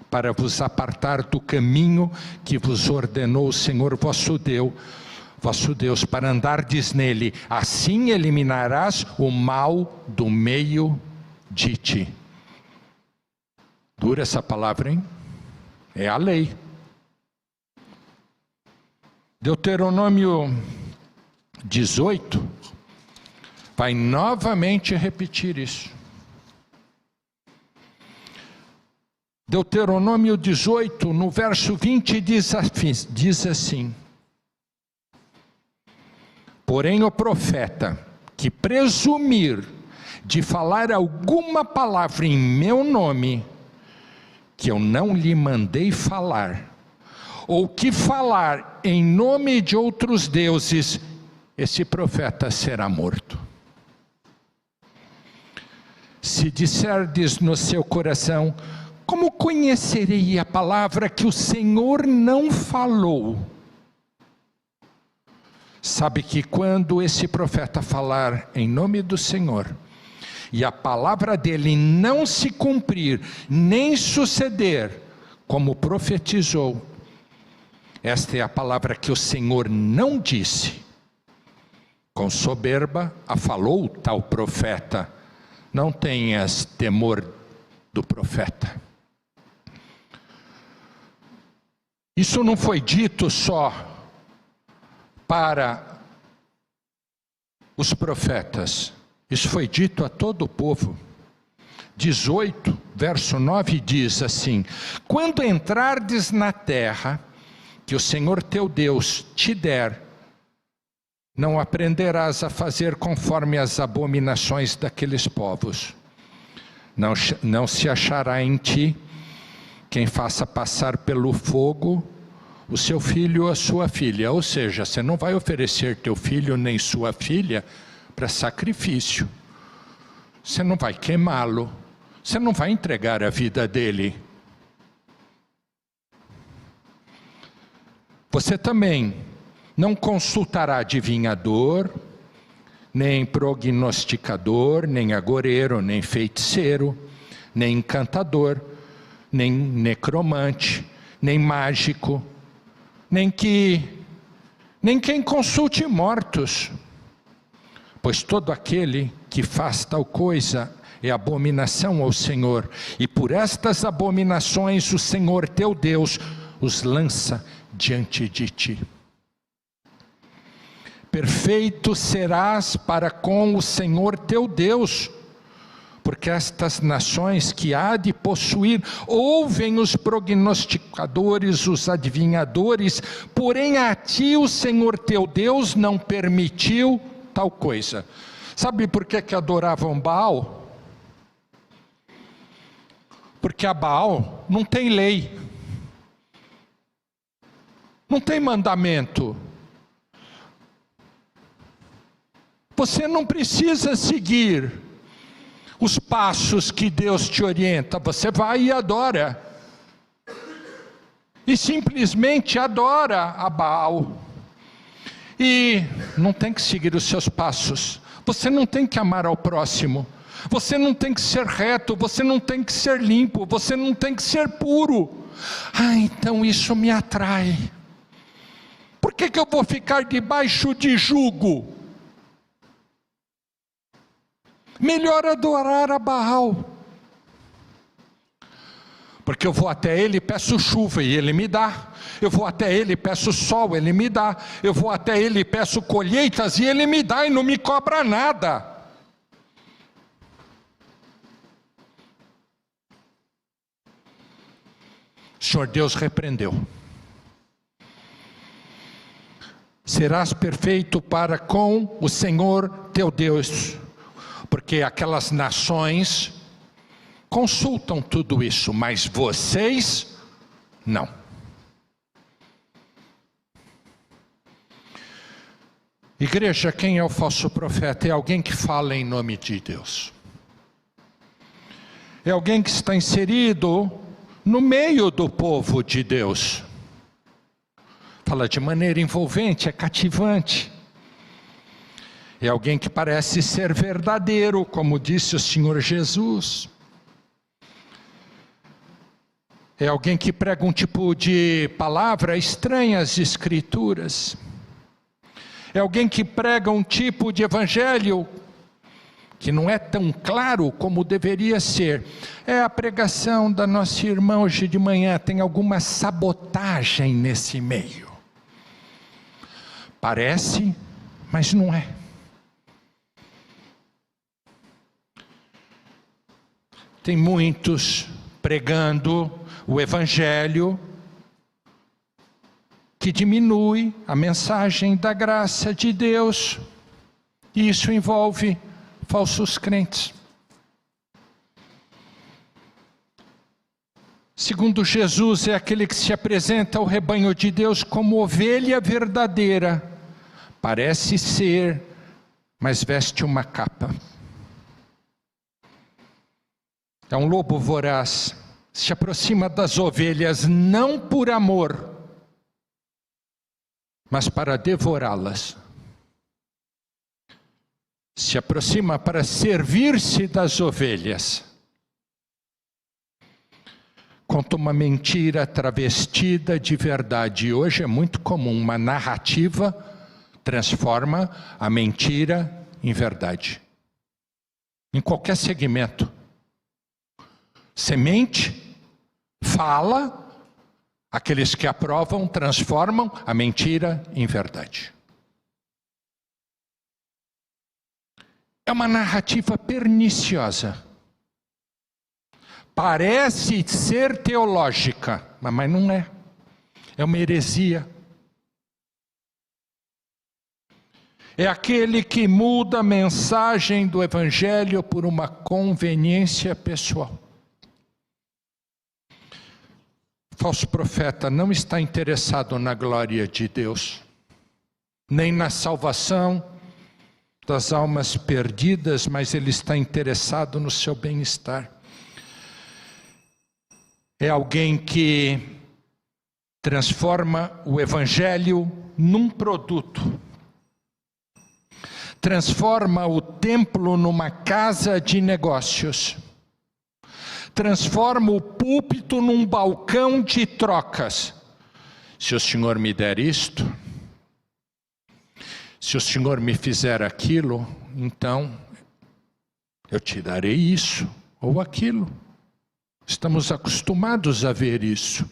para vos apartar do caminho que vos ordenou o Senhor vosso Deus, para andardes nele. Assim eliminarás o mal do meio de ti. Dura essa palavra, hein? É a lei. Deuteronômio 18 vai novamente repetir isso. Deuteronômio 18, no verso 20, diz assim: porém o profeta que presumir de falar alguma palavra em meu nome, que eu não lhe mandei falar, ou que falar em nome de outros deuses, esse profeta será morto. Se disserdes no seu coração: como conhecerei a palavra que o Senhor não falou? Sabe que quando esse profeta falar em nome do Senhor, e a palavra dele não se cumprir, nem suceder como profetizou, esta é a palavra que o Senhor não disse. Com soberba a falou tal profeta. Não tenhas temor do profeta. Isso não foi dito só para os profetas. Isso foi dito a todo o povo. 18, verso 9 diz assim: quando entrardes na terra que o Senhor teu Deus te der, não aprenderás a fazer conforme as abominações daqueles povos. Não se achará em ti quem faça passar pelo fogo o seu filho ou a sua filha. Ou seja, você não vai oferecer teu filho nem sua filha para sacrifício. Você não vai queimá-lo. Você não vai entregar a vida dele. Você também não consultará adivinhador, nem prognosticador, nem agoreiro, nem feiticeiro, nem encantador, nem necromante, nem mágico, nem quem consulte mortos. Pois todo aquele que faz tal coisa é abominação ao Senhor, e por estas abominações o Senhor teu Deus os lança diante de ti. Perfeito serás para com o Senhor teu Deus, porque estas nações que há de possuir ouvem os prognosticadores, os adivinhadores, porém a ti o Senhor teu Deus não permitiu tal coisa. Sabe por que adoravam Baal? Porque a Baal não tem lei, não tem mandamento. Você não precisa seguir os passos que Deus te orienta. Você vai e adora. E simplesmente adora a Baal. E não tem que seguir os seus passos. Você não tem que amar ao próximo. Você não tem que ser reto. Você não tem que ser limpo. Você não tem que ser puro. Ah, então isso me atrai. Por que eu vou ficar debaixo de jugo? Melhor adorar a Baal. Porque eu vou até ele e peço chuva e ele me dá. Eu vou até ele e peço sol, ele me dá. Eu vou até ele e peço colheitas e ele me dá e não me cobra nada. O Senhor Deus repreendeu. Serás perfeito para com o Senhor teu Deus. Porque aquelas nações consultam tudo isso, mas vocês não. Igreja, quem é o falso profeta? É alguém que fala em nome de Deus. É alguém que está inserido no meio do povo de Deus. Fala de maneira envolvente, é cativante. É alguém que parece ser verdadeiro, como disse o Senhor Jesus. É alguém que prega um tipo de palavra estranha às Escrituras. É alguém que prega um tipo de evangelho que não é tão claro como deveria ser. É a pregação da nossa irmã hoje de manhã, tem alguma sabotagem nesse meio. Parece, mas não é. Tem muitos pregando o evangelho que diminui a mensagem da graça de Deus. E isso envolve falsos crentes. Segundo Jesus, é aquele que se apresenta ao rebanho de Deus como ovelha verdadeira. Parece ser, mas veste uma capa. É um lobo voraz. Se aproxima das ovelhas não por amor, mas para devorá-las. Se aproxima para servir-se das ovelhas. Conta uma mentira travestida de verdade. Hoje é muito comum, uma narrativa transforma a mentira em verdade. Em qualquer segmento. Semente, fala, aqueles que aprovam transformam a mentira em verdade. É uma narrativa perniciosa. Parece ser teológica, mas não é. É uma heresia. É aquele que muda a mensagem do evangelho por uma conveniência pessoal. O falso profeta não está interessado na glória de Deus, nem na salvação das almas perdidas, mas ele está interessado no seu bem-estar. É alguém que transforma o evangelho num produto. Transforma o templo numa casa de negócios. Transforma o púlpito num balcão de trocas. Se o Senhor me der isto, se o Senhor me fizer aquilo, então eu te darei isso ou aquilo. Estamos acostumados a ver isso.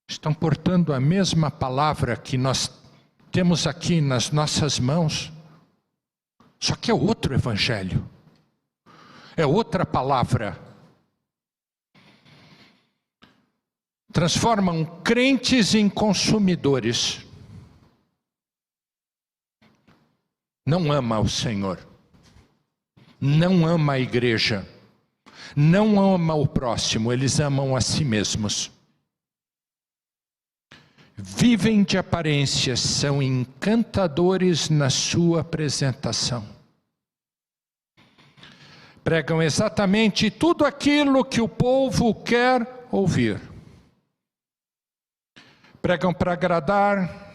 Estão portando a mesma palavra que nós temos aqui nas nossas mãos, só que é outro evangelho. É outra palavra. Transformam crentes em consumidores. Não ama o Senhor. Não ama a igreja. Não ama o próximo. Eles amam a si mesmos. Vivem de aparências, são encantadores na sua apresentação. Pregam exatamente tudo aquilo que o povo quer ouvir. Pregam para agradar,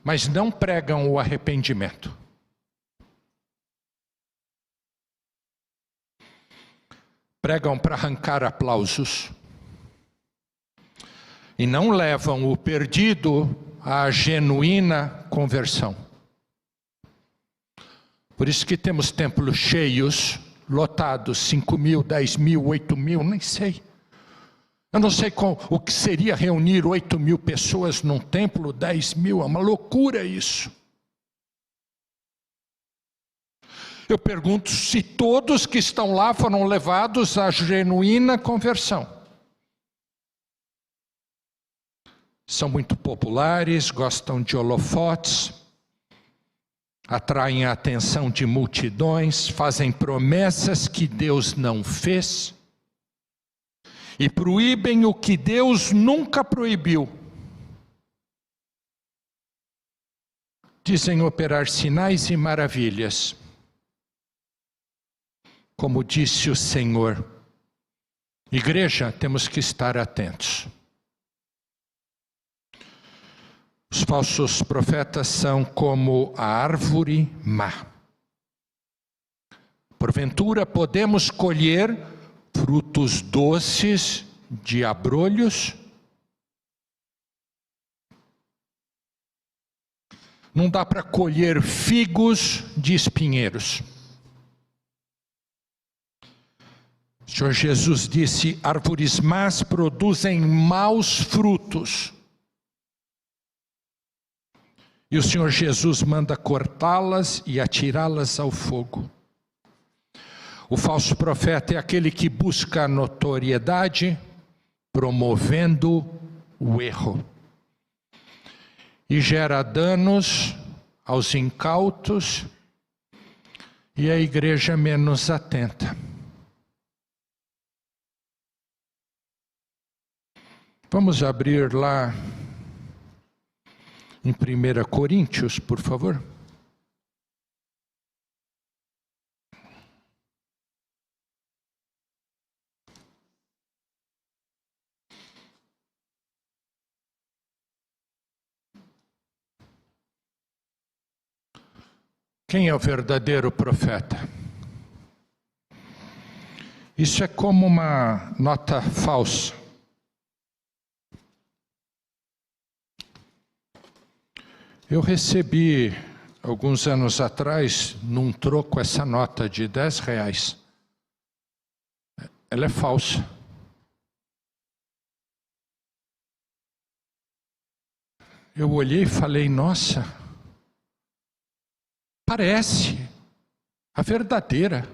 mas não pregam o arrependimento. Pregam para arrancar aplausos. E não levam o perdido à genuína conversão. Por isso que temos templos cheios, lotados, 5.000, 10.000, 8.000, nem sei. Eu não sei o que seria reunir 8.000 pessoas num templo, 10.000, é uma loucura isso. Eu pergunto se todos que estão lá foram levados à genuína conversão. São muito populares, gostam de holofotes, atraem a atenção de multidões, fazem promessas que Deus não fez e proíbem o que Deus nunca proibiu. Dizem operar sinais e maravilhas. Como disse o Senhor, Igreja, temos que estar atentos. Os falsos profetas são como a árvore má. Porventura podemos colher frutos doces de abrolhos? Não dá para colher figos de espinheiros. O Senhor Jesus disse: árvores más produzem maus frutos. E o Senhor Jesus manda cortá-las e atirá-las ao fogo. O falso profeta é aquele que busca a notoriedade, promovendo o erro. E gera danos aos incautos e a igreja menos atenta. Vamos abrir lá em 1 Coríntios, por favor. Quem é o verdadeiro profeta? Isso é como uma nota falsa. Eu recebi, alguns anos atrás, num troco, essa nota de R$10. Ela é falsa. Eu olhei e falei, nossa, parece a verdadeira.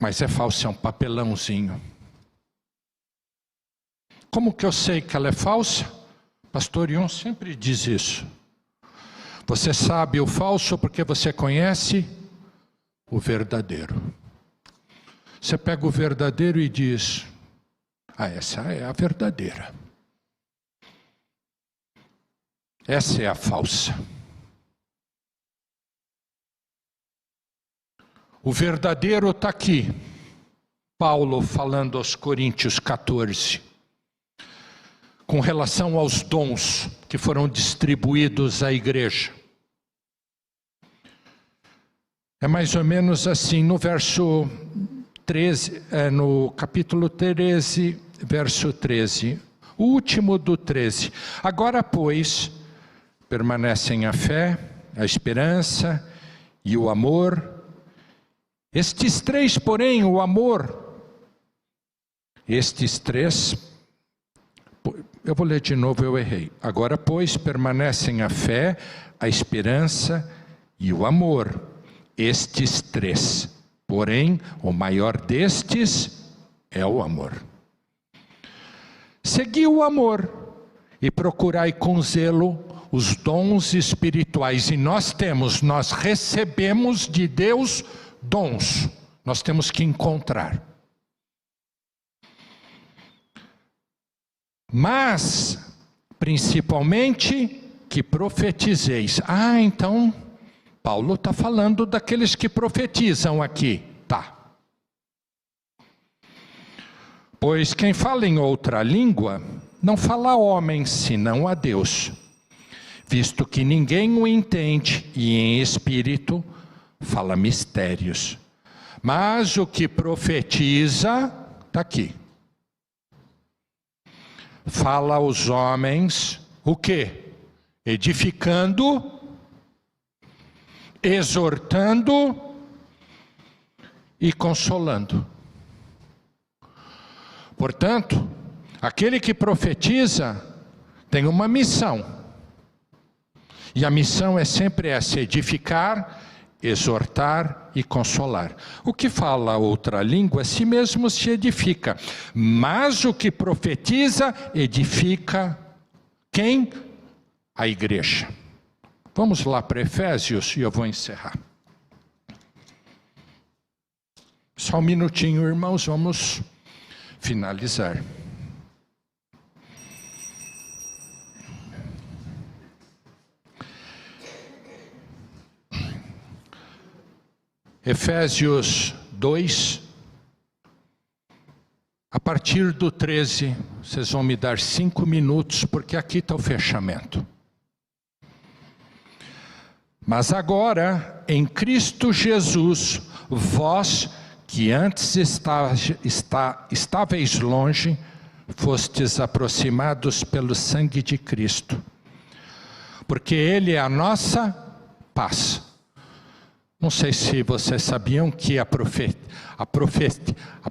Mas é falsa, é um papelãozinho. Como que eu sei que ela é falsa? Pastor Ion sempre diz isso. Você sabe o falso porque você conhece o verdadeiro. Você pega o verdadeiro e diz, essa é a verdadeira. Essa é a falsa. O verdadeiro está aqui. Paulo falando aos Coríntios 14. Com relação aos dons que foram distribuídos à igreja. É mais ou menos assim, no verso 13, no capítulo 13, verso 13. O último do 13. Agora, pois, permanecem a fé, a esperança e o amor. Estes três, porém, o amor, estes três... Eu vou ler de novo, eu errei. Agora, pois, permanecem a fé, a esperança e o amor. Estes três. Porém, o maior destes é o amor. Segui o amor e procurai com zelo os dons espirituais. E nós recebemos de Deus dons. Nós temos que encontrar. Mas, principalmente, que profetizeis. Então, Paulo está falando daqueles que profetizam aqui. Tá. Pois quem fala em outra língua, não fala a homem, senão a Deus. Visto que ninguém o entende, e em espírito fala mistérios. Mas o que profetiza, está aqui. Fala aos homens, o quê? Edificando, exortando e consolando. Portanto, aquele que profetiza tem uma missão. E a missão é sempre essa, edificar, exortar e consolar. O que fala outra língua, a si mesmo se edifica. Mas o que profetiza, edifica quem? A igreja. Vamos lá para Efésios e eu vou encerrar. Só um minutinho, irmãos, vamos finalizar. Efésios 2, partir do 13, vocês vão me dar 5 minutos, porque aqui está o fechamento. Mas agora, em Cristo Jesus, vós que antes estáveis longe, fostes aproximados pelo sangue de Cristo, porque Ele é a nossa paz. Não sei se vocês sabiam que a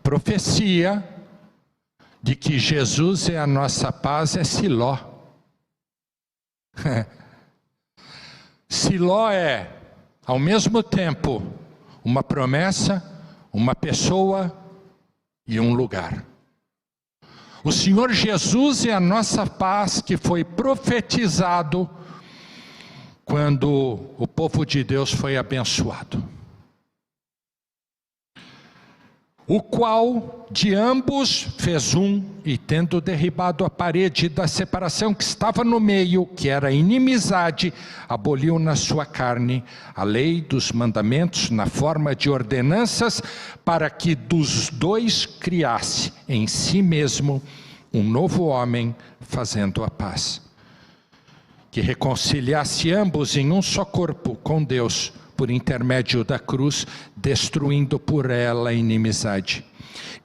profecia de que Jesus é a nossa paz é Siló. Siló é, ao mesmo tempo, uma promessa, uma pessoa e um lugar. O Senhor Jesus é a nossa paz, que foi profetizado quando o povo de Deus foi abençoado. O qual de ambos fez um, e tendo derribado a parede da separação que estava no meio, que era a inimizade, aboliu na sua carne a lei dos mandamentos na forma de ordenanças, para que dos dois criasse em si mesmo um novo homem, fazendo a paz. Que reconciliasse ambos em um só corpo com Deus, por intermédio da cruz, destruindo por ela a inimizade.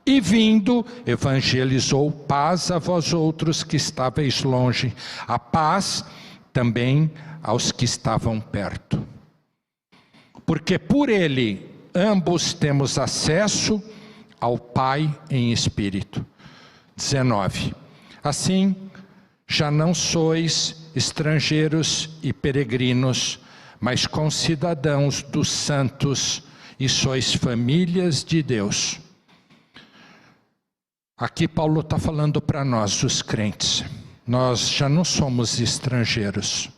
E vindo, evangelizou paz a vós outros que estáveis longe, a paz também aos que estavam perto. Porque por ele ambos temos acesso ao Pai em espírito. 19. Assim, já não sois estrangeiros e peregrinos, mas concidadãos dos santos, e sois famílias de Deus. Aqui Paulo está falando para nós, os crentes. Nós já não somos estrangeiros,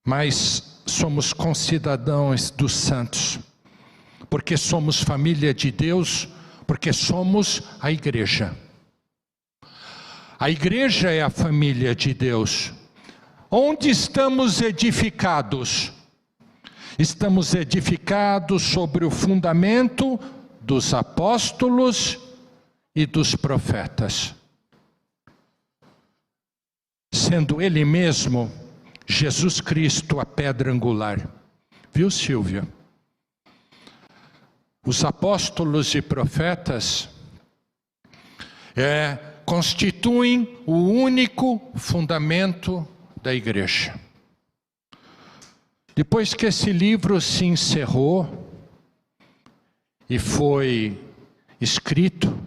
mas somos concidadãos dos santos, porque somos família de Deus, porque somos a igreja. A igreja é a família de Deus. Onde estamos edificados? Estamos edificados sobre o fundamento dos apóstolos e dos profetas. Sendo Ele mesmo, Jesus Cristo, a pedra angular. Viu, Silvia? Os apóstolos e profetas constituem o único fundamento da igreja. Depois que esse livro se encerrou e foi escrito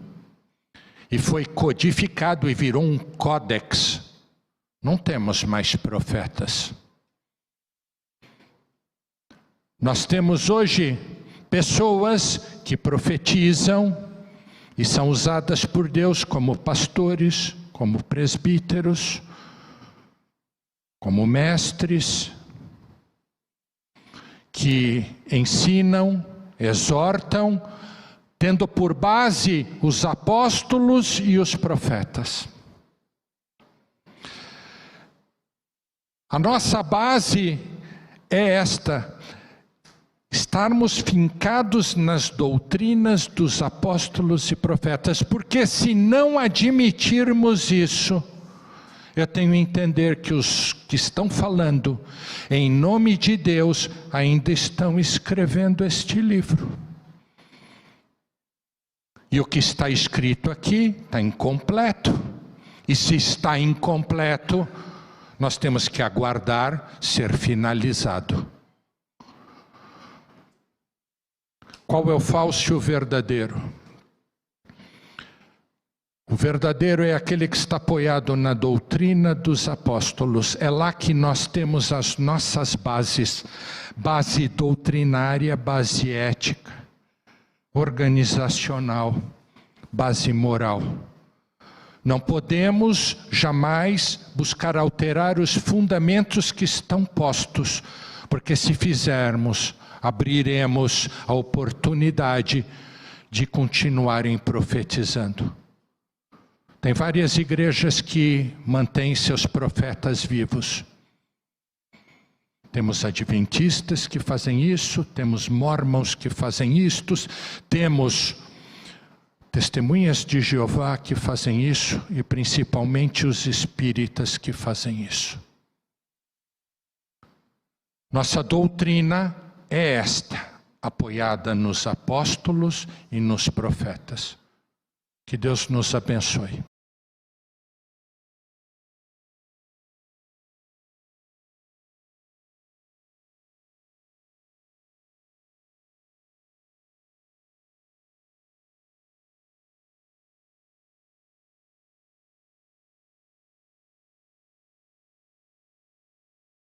e foi codificado e virou um códex, não temos mais profetas. Nós temos hoje pessoas que profetizam e são usadas por Deus como pastores, como presbíteros, como mestres, que ensinam, exortam, tendo por base os apóstolos e os profetas. A nossa base é esta: estarmos fincados nas doutrinas dos apóstolos e profetas, porque se não admitirmos isso, eu tenho a entender que os que estão falando em nome de Deus ainda estão escrevendo este livro. E o que está escrito aqui está incompleto. E se está incompleto, nós temos que aguardar ser finalizado. Qual é o falso e o verdadeiro? O verdadeiro é aquele que está apoiado na doutrina dos apóstolos. É lá que nós temos as nossas bases. Base doutrinária, base ética, organizacional, base moral. Não podemos jamais buscar alterar os fundamentos que estão postos, porque se fizermos, abriremos a oportunidade de continuarem profetizando. Tem várias igrejas que mantêm seus profetas vivos. Temos adventistas que fazem isso, temos mormons que fazem isto, temos Testemunhas de Jeová que fazem isso, e principalmente os espíritas que fazem isso. Nossa doutrina é esta, apoiada nos apóstolos e nos profetas. Que Deus nos abençoe.